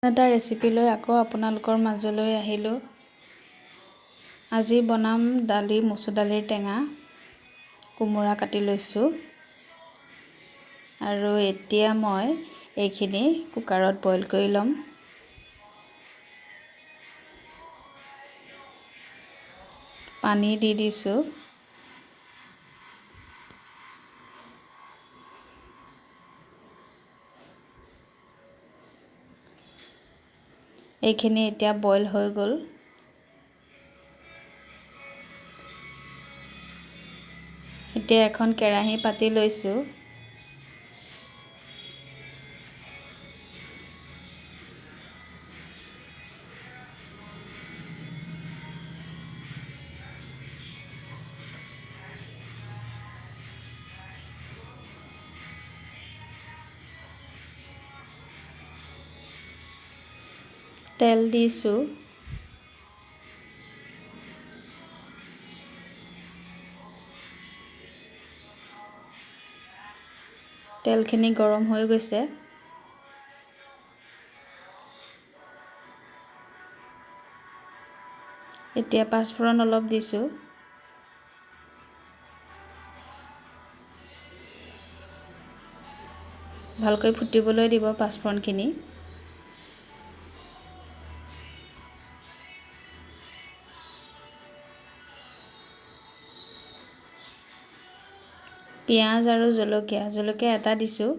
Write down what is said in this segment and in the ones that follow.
এটা ৰেচিপি লৈ আকৌ আপোনালোকৰ মাজলৈ আহিলোঁ। আজি বনাম দালি, মচুৰ দালিৰ টেঙা, কোমোৰা কাটি লৈছোঁ। আৰু এতিয়া মই এইখিনি কুকাৰত বইল কৰি ল'ম। পানী দি দিছোঁ। এইখিনি এতিয়া বইল হৈ গ'ল। এতিয়া এখন কেৰাহী পাতি লৈছোঁ। তেল দিছোঁ। তেলখিনি গৰম হৈ গৈছে। এতিয়া পাঁচফোৰণ অলপ দিছোঁ। ভালকৈ ফুটিবলৈ দিব পাঁচফোৰণখিনি। পিঁয়াজ আৰু জলকীয়া এটা দিছোঁ।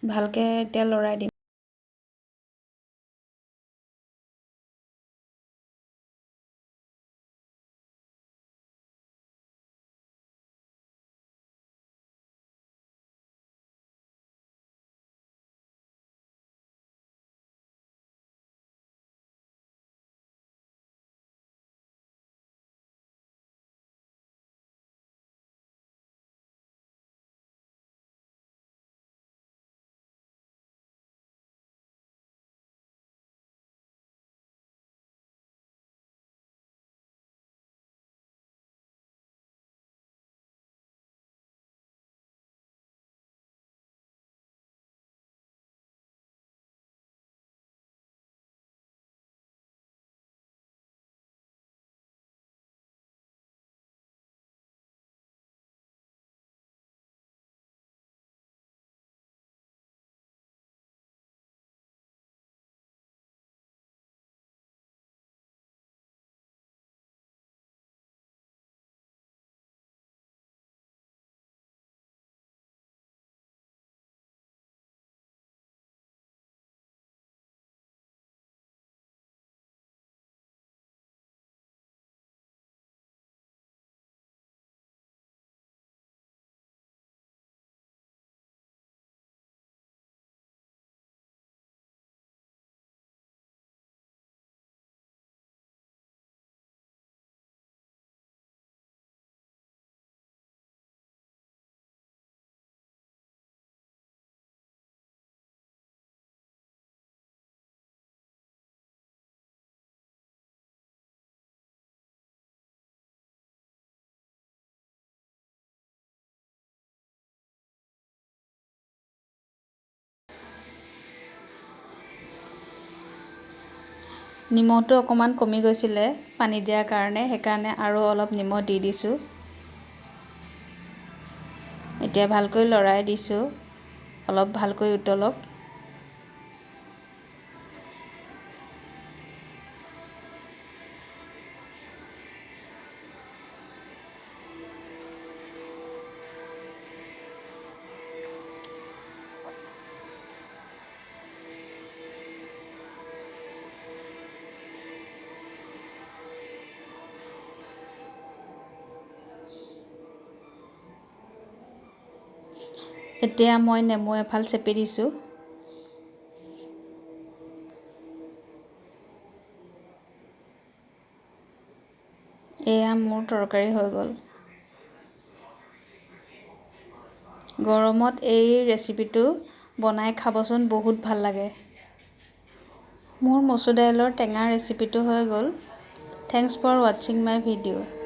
ভালকৈ এতিয়া লৰাই দিম। নিমখটো অকণমান কমি গৈছিলে পানী দিয়াৰ কাৰণে, সেইকাৰণে আৰু অলপ নিমখ দি দিছোঁ। এতিয়া ভালকৈ লৰাই দিছোঁ, অলপ ভালকৈ উতলক। এতিয়া মই নেমু এফাল চেপি দিছোঁ। এয়া মোৰ তৰকাৰী হৈ গ'ল। গৰমত এই ৰেচিপিটো বনাই খাবচোন, বহুত ভাল লাগে। মোৰ মচুৰ দাইলৰ টেঙা ৰেচিপিটো হৈ গ'ল। থেংকছ ফৰ ৱাটছিং মাই ভিডিঅ'।